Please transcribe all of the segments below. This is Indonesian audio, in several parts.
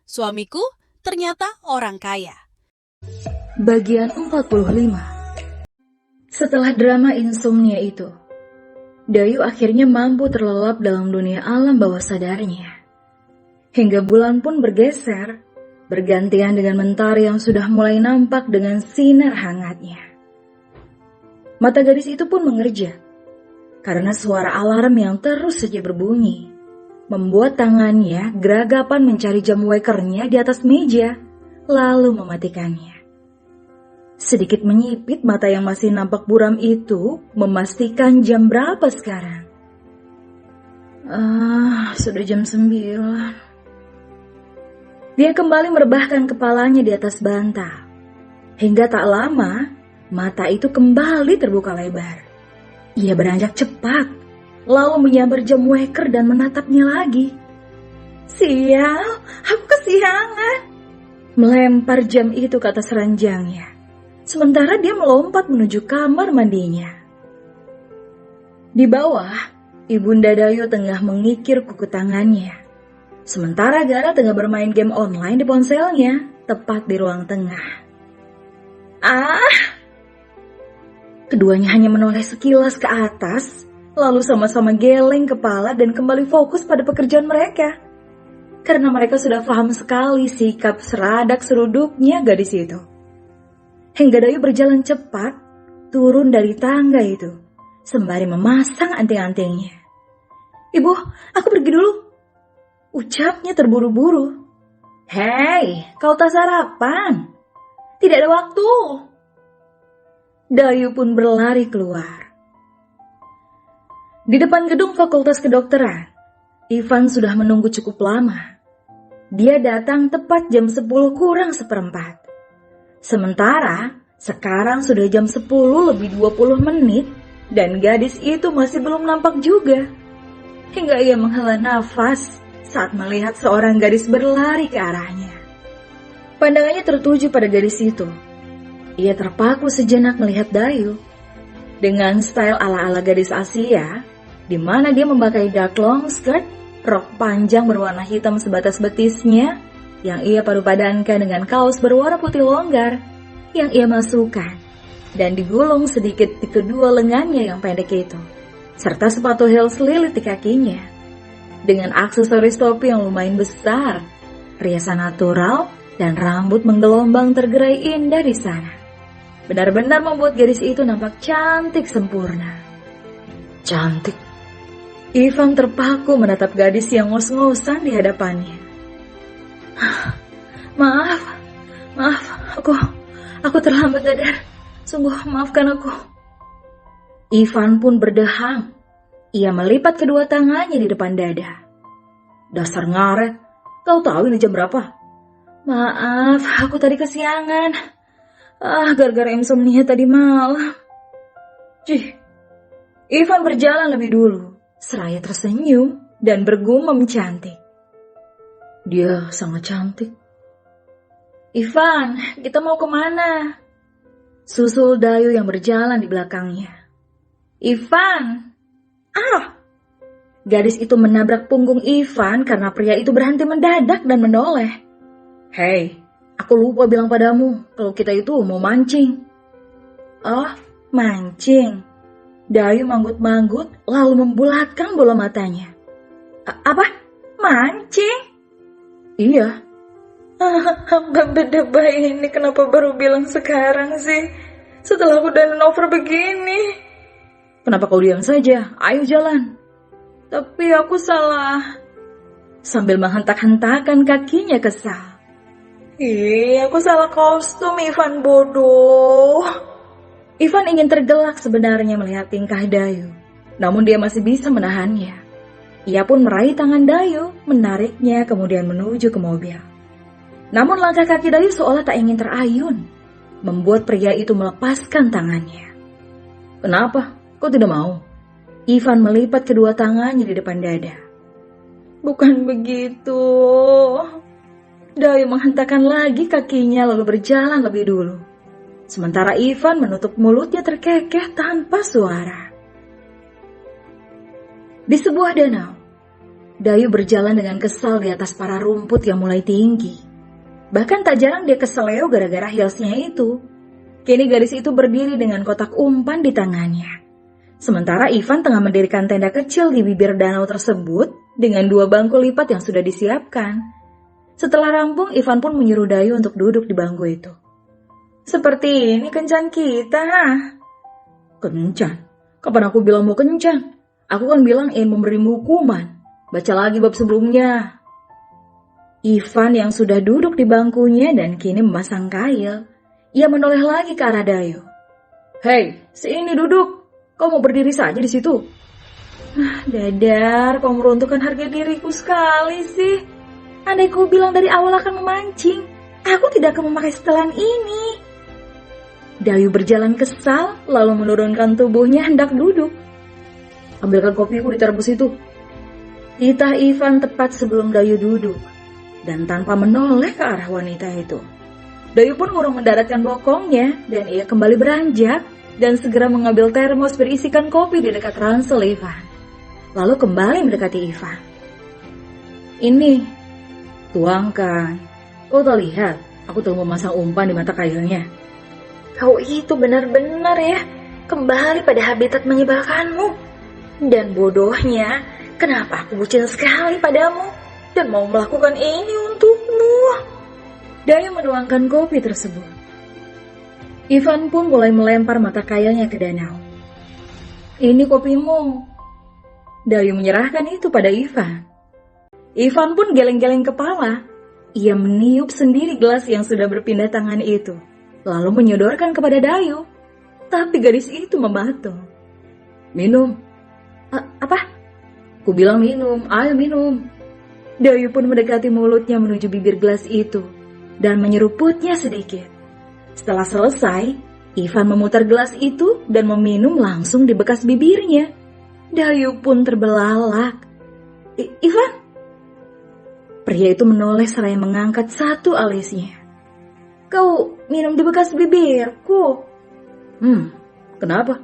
Suamiku ternyata orang kaya. Bagian 45. Setelah drama insomnia itu, Dayu akhirnya mampu terlelap dalam dunia alam bawah sadarnya. Hingga bulan pun bergeser, bergantian dengan mentari yang sudah mulai nampak dengan sinar hangatnya. Mata gadis itu pun mengerja, karena suara alarm yang terus saja berbunyi, membuat tangannya geragapan mencari jam wakernya di atas meja, lalu mematikannya. Sedikit menyipit mata yang masih nampak buram itu, memastikan jam berapa sekarang. Sudah jam 9. Dia kembali merebahkan kepalanya di atas bantal. Hingga tak lama, mata itu kembali terbuka lebar. Ia beranjak cepat, lalu menyambar jam waker dan menatapnya lagi. Sial, aku kesiangan. Melempar jam itu ke atas ranjangnya. Sementara dia melompat menuju kamar mandinya. Di bawah, Ibunda Dayu tengah mengikir kuku tangannya. Sementara Gara tengah bermain game online di ponselnya, tepat di ruang tengah. Keduanya hanya menoleh sekilas ke atas, lalu sama-sama geleng kepala dan kembali fokus pada pekerjaan mereka. Karena mereka sudah paham sekali sikap seradak seruduknya gadis itu. Hingga Dayu berjalan cepat, turun dari tangga itu, sembari memasang anting-antingnya. Ibu, aku pergi dulu. Ucapnya terburu-buru. Hei, kau tak sarapan? Tidak ada waktu. Dayu pun berlari keluar. Di depan gedung Fakultas Kedokteran, Ivan sudah menunggu cukup lama. Dia datang tepat jam 10 kurang seperempat. Sementara, sekarang sudah jam 10 lebih 20 menit dan gadis itu masih belum nampak juga. Hingga ia menghela nafas saat melihat seorang gadis berlari ke arahnya. Pandangannya tertuju pada gadis itu. Ia terpaku sejenak melihat Dayu. Dengan style ala-ala gadis Asia, di mana dia memakai dark long skirt, rok panjang berwarna hitam sebatas betisnya, yang ia padupadankan dengan kaos berwarna putih longgar yang ia masukkan dan digulung sedikit di kedua lengannya yang pendek itu, serta sepatu heels lilit di kakinya. Dengan aksesoris topi yang lumayan besar, riasan natural, dan rambut menggelombang tergerai indah di sana. Benar-benar membuat gadis itu nampak cantik sempurna. Cantik. Ivan terpaku menatap gadis yang ngos-ngosan di hadapannya. Maaf, aku terlambat dadar. Sungguh maafkan aku. Ivan pun berdeham. Ia melipat kedua tangannya di depan dada. Dasar ngaret, kau tahu ini jam berapa? Maaf, aku tadi kesiangan. Gara-gara insomnia tadi malam. Ivan berjalan lebih dulu, seraya tersenyum dan bergumam cantik. Dia sangat cantik. Ivan, kita mau kemana? Susul Dayu yang berjalan di belakangnya. Ivan! Gadis itu menabrak punggung Ivan karena pria itu berhenti mendadak dan menoleh. Hei, aku lupa bilang padamu kalau kita itu mau mancing. Oh, mancing? Dayu manggut-manggut lalu membulatkan bola matanya. Apa? Mancing? Iya. Beda ini kenapa baru bilang sekarang sih? Setelah aku dan over begini. Kenapa kau diam saja? Ayo jalan. Tapi aku salah. Sambil menghentak-hentakan kakinya kesal. Aku salah kostum, Ivan bodoh. Ivan ingin tergelak sebenarnya melihat tingkah Dayu. Namun dia masih bisa menahannya. Ia pun meraih tangan Dayu, menariknya kemudian menuju ke mobil. Namun langkah kaki Dayu seolah tak ingin terayun, membuat pria itu melepaskan tangannya. Kenapa? Kau tidak mau? Ivan melipat kedua tangannya di depan dada. Bukan begitu. Dayu menghentakkan lagi kakinya lalu berjalan lebih dulu. Sementara Ivan menutup mulutnya terkekeh tanpa suara. Di sebuah danau, Dayu berjalan dengan kesal di atas para rumput yang mulai tinggi. Bahkan tak jarang dia keseleo gara-gara heelsnya itu. Kini gadis itu berdiri dengan kotak umpan di tangannya. Sementara Ivan tengah mendirikan tenda kecil di bibir danau tersebut dengan 2 bangku lipat yang sudah disiapkan. Setelah rampung, Ivan pun menyuruh Dayu untuk duduk di bangku itu. Seperti ini kencan kita, Kencan? Kapan aku bilang mau kencan? Aku kan bilang ingin memberimu hukuman. Baca lagi bab sebelumnya. Ivan yang sudah duduk di bangkunya dan kini memasang kail. Ia menoleh lagi ke arah Dayu. Hei, sini duduk. Kau mau berdiri saja di situ? Dadar, kau meruntuhkan harga diriku sekali sih. Andai kau bilang dari awal akan memancing, aku tidak akan memakai setelan ini. Dayu berjalan kesal, lalu menurunkan tubuhnya hendak duduk. Ambilkan kopiku di termos itu. Titah Ivan tepat sebelum Dayu duduk, dan tanpa menoleh ke arah wanita itu. Dayu pun urung mendaratkan bokongnya, dan ia kembali beranjak, dan segera mengambil termos berisikan kopi di dekat ransel Ivan. Lalu kembali mendekati Ivan. Ini, tuangkan. Kau tak lihat, aku telah memasang umpan di mata kailnya. Kau itu benar-benar ya, kembali pada habitat menyebalkanmu. Dan bodohnya, kenapa aku bucin sekali padamu dan mau melakukan ini untukmu? Dayu menuangkan kopi tersebut. Ivan pun mulai melempar mata kailnya ke danau. Ini kopimu. Dayu menyerahkan itu pada Ivan. Ivan pun geleng-geleng kepala. Ia meniup sendiri gelas yang sudah berpindah tangan itu, lalu menyodorkan kepada Dayu. Tapi gadis itu membatung. Minum. Apa? Ku bilang minum, ayo minum. Dayu pun mendekati mulutnya menuju bibir gelas itu dan menyeruputnya sedikit. Setelah selesai, Ivan memutar gelas itu dan meminum langsung di bekas bibirnya. Dayu pun terbelalak. Ivan? Pria itu menoleh seraya mengangkat satu alisnya. Kau minum di bekas bibirku? Kenapa?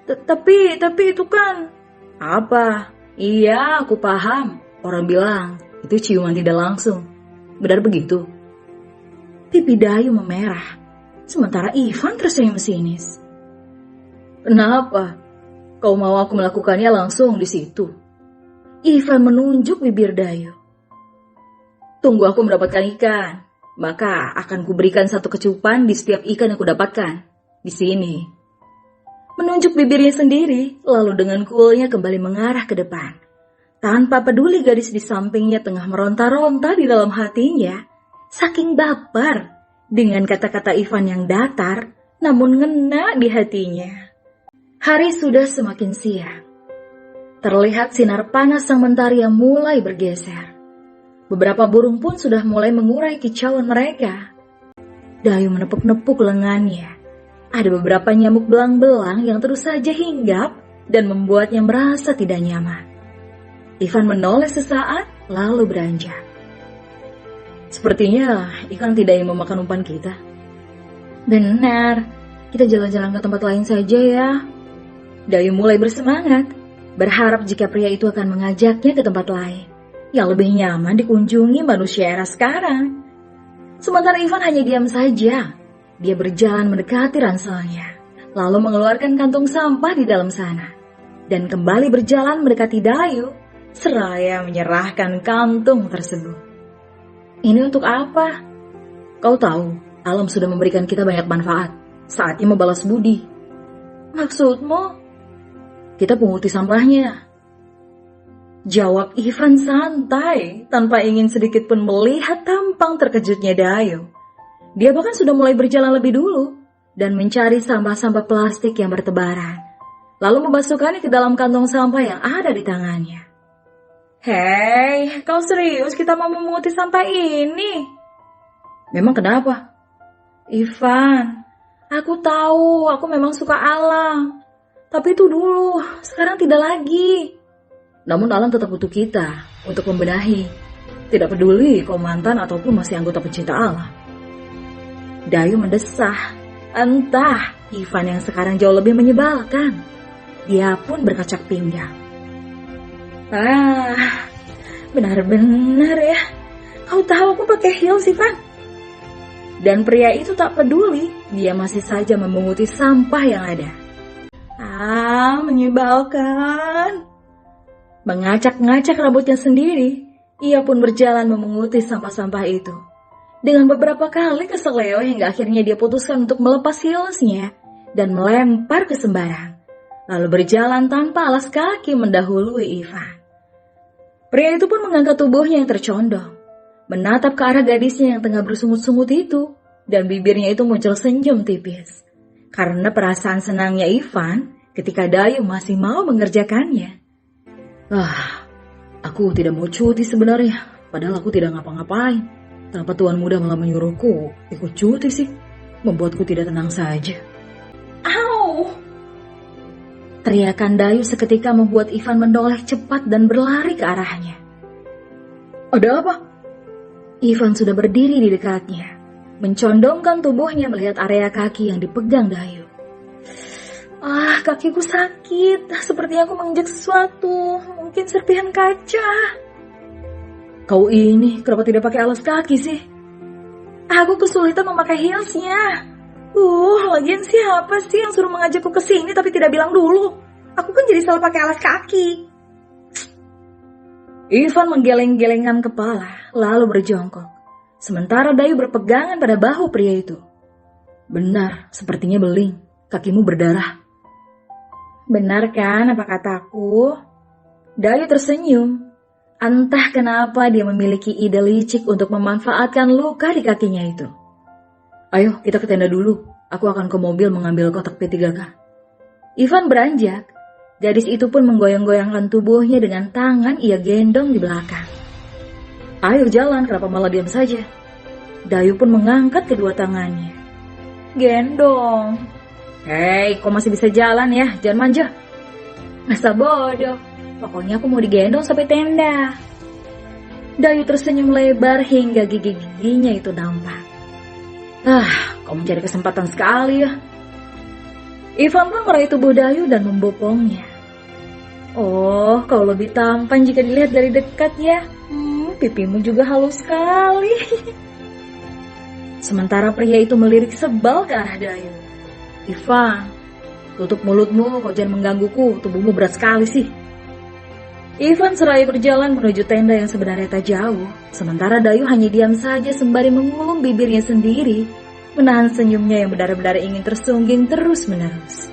Tapi itu kan... Apa? Iya, aku paham. Orang bilang, itu ciuman tidak langsung. Benar begitu? Pipi Dayu memerah, sementara Ivan tersenyum sinis. Kenapa? Kau mau aku melakukannya langsung di situ? Ivan menunjuk bibir Dayu. Tunggu aku mendapatkan ikan, maka akan kuberikan satu kecupan di setiap ikan yang kudapatkan. Di sini. Menunjuk bibirnya sendiri, lalu dengan coolnya kembali mengarah ke depan. Tanpa peduli gadis di sampingnya tengah meronta-ronta di dalam hatinya, saking baper dengan kata-kata Ivan yang datar, namun ngena di hatinya. Hari sudah semakin siang. Terlihat sinar panas sang mentari yang mulai bergeser. Beberapa burung pun sudah mulai mengurai kicauan mereka. Dayu menepuk-nepuk lengannya. Ada beberapa nyamuk belang-belang yang terus saja hinggap dan membuatnya merasa tidak nyaman. Ivan menoleh sesaat, lalu beranjak. Sepertinya ikan tidak ingin memakan umpan kita. Benar, kita jalan-jalan ke tempat lain saja ya. Dayu mulai bersemangat, berharap jika pria itu akan mengajaknya ke tempat lain yang lebih nyaman dikunjungi manusia era sekarang. Sementara Ivan hanya diam saja. Dia berjalan mendekati ranselnya, lalu mengeluarkan kantung sampah di dalam sana, dan kembali berjalan mendekati Dayu, seraya menyerahkan kantung tersebut. Ini untuk apa? Kau tahu, alam sudah memberikan kita banyak manfaat. Saatnya membalas budi. Maksudmu? Kita punguti sampahnya. Jawab Ivan santai, tanpa ingin sedikit pun melihat tampang terkejutnya Dayu. Dia bahkan sudah mulai berjalan lebih dulu dan mencari sampah-sampah plastik yang bertebaran, lalu memasukkannya ke dalam kantong sampah yang ada di tangannya. Hei, kau serius kita mau memunguti sampah ini? Memang kenapa? Ivan, aku tahu aku memang suka alam, tapi itu dulu, sekarang tidak lagi. Namun alam tetap butuh kita untuk membenahi. Tidak peduli kau mantan ataupun masih anggota pencinta alam. Dayu mendesah, entah Ivan yang sekarang jauh lebih menyebalkan. Dia pun berkacak pinggang. Benar-benar ya. Kau tahu aku pakai heels, Ivan. Dan pria itu tak peduli, dia masih saja memunguti sampah yang ada. Menyebalkan. Mengacak-ngacak rambutnya sendiri, ia pun berjalan memunguti sampah-sampah itu. Dengan beberapa kali keseleo hingga akhirnya dia putuskan untuk melepas heelsnya dan melempar ke sembarang. Lalu berjalan tanpa alas kaki mendahului Ivan. Pria itu pun mengangkat tubuhnya yang tercondong, menatap ke arah gadisnya yang tengah bersungut-sungut itu, dan bibirnya itu muncul senyum tipis. Karena perasaan senangnya Ivan ketika Dayu masih mau mengerjakannya. Aku tidak mau cuti sebenarnya, padahal aku tidak ngapa-ngapain. Kenapa tuan muda malah menyuruhku ikut cuti sih? Membuatku tidak tenang saja. Au! Teriakan Dayu seketika membuat Ivan menoleh cepat dan berlari ke arahnya. Ada apa? Ivan sudah berdiri di dekatnya, mencondongkan tubuhnya melihat area kaki yang dipegang Dayu. Kakiku sakit, seperti aku menginjak sesuatu, mungkin serpihan kaca. Kau ini kenapa tidak pakai alas kaki sih? Aku kesulitan memakai heelsnya. Lagian siapa sih yang suruh mengajakku ke sini tapi tidak bilang dulu? Aku kan jadi selalu pakai alas kaki. Ivan menggeleng-gelengkan kepala, lalu berjongkok. Sementara Dayu berpegangan pada bahu pria itu. Benar, sepertinya beling. Kakimu berdarah. Benar kan apa kataku? Dayu tersenyum. Entah kenapa dia memiliki ide licik untuk memanfaatkan luka di kakinya itu. Ayo kita ke tenda dulu. Aku akan ke mobil mengambil kotak P3K. Ivan beranjak. Gadis itu pun menggoyang-goyangkan tubuhnya dengan tangan ia gendong di belakang. Ayo jalan, kenapa malah diam saja? Dayu pun mengangkat kedua tangannya. Gendong. Hei, kau masih bisa jalan ya, jangan manja. Masa bodoh, pokoknya aku mau digendong sampai tenda. Dayu tersenyum lebar hingga gigi-giginya itu nampak. Kau mencari kesempatan sekali ya. Ivan pun meraih tubuh Dayu dan membopongnya. Kau lebih tampan jika dilihat dari dekat ya. Pipimu juga halus sekali. Sementara pria itu melirik sebal ke arah Dayu. Ivan, tutup mulutmu, kau jangan menggangguku, tubuhmu berat sekali sih. Ivan seraya berjalan menuju tenda yang sebenarnya tak jauh, sementara Dayu hanya diam saja sembari mengulum bibirnya sendiri, menahan senyumnya yang benar-benar ingin tersungging terus-menerus.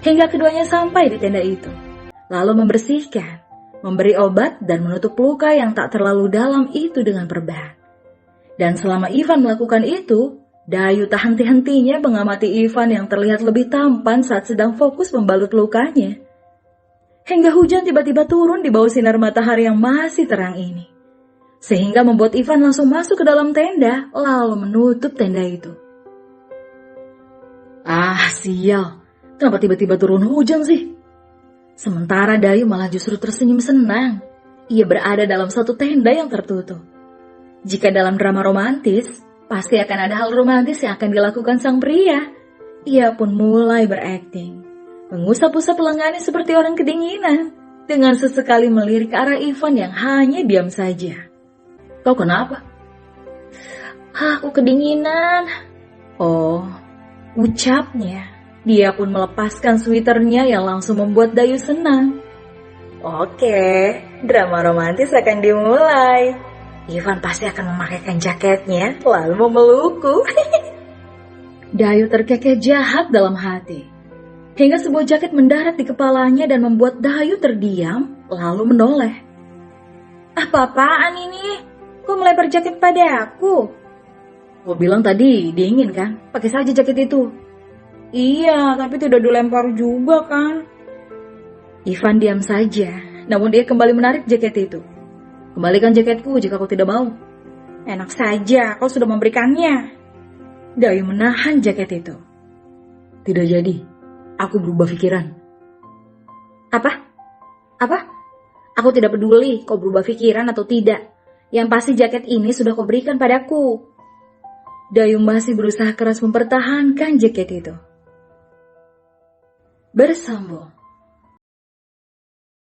Hingga keduanya sampai di tenda itu, lalu membersihkan, memberi obat dan menutup luka yang tak terlalu dalam itu dengan perban. Dan selama Ivan melakukan itu, Dayu tak henti-hentinya mengamati Ivan yang terlihat lebih tampan saat sedang fokus membalut lukanya. Hingga hujan tiba-tiba turun di bawah sinar matahari yang masih terang ini. Sehingga membuat Ivan langsung masuk ke dalam tenda, lalu menutup tenda itu. Sial, kenapa tiba-tiba turun hujan sih? Sementara Dayu malah justru tersenyum senang. Ia berada dalam satu tenda yang tertutup. Jika dalam drama romantis, pasti akan ada hal romantis yang akan dilakukan sang pria. Ia pun mulai berakting, mengusap-usap lengannya seperti orang kedinginan, dengan sesekali melirik ke arah Ivan yang hanya diam saja. Kau kenapa? Aku kedinginan. Ucapnya. Dia pun melepaskan sweaternya yang langsung membuat Dayu senang. Oke, drama romantis akan dimulai. Ivan pasti akan memakaikan jaketnya, lalu memelukku. Dayu terkekeh jahat dalam hati. Hingga sebuah jaket mendarat di kepalanya dan membuat Dayu terdiam, lalu menoleh. Apa-apaan ini? Kok melempar jaket pada aku? Kau bilang tadi dingin kan? Pakai saja jaket itu. Iya, tapi tidak dilempar juga kan? Ivan diam saja, namun dia kembali menarik jaket itu. Kembalikan jaketku jika kau tidak mau. Enak saja, kau sudah memberikannya. Dayu menahan jaket itu. Tidak jadi, aku berubah pikiran. Apa? Aku tidak peduli kau berubah pikiran atau tidak. Yang pasti jaket ini sudah kau berikan padaku. Dayu masih berusaha keras mempertahankan jaket itu. Bersambung.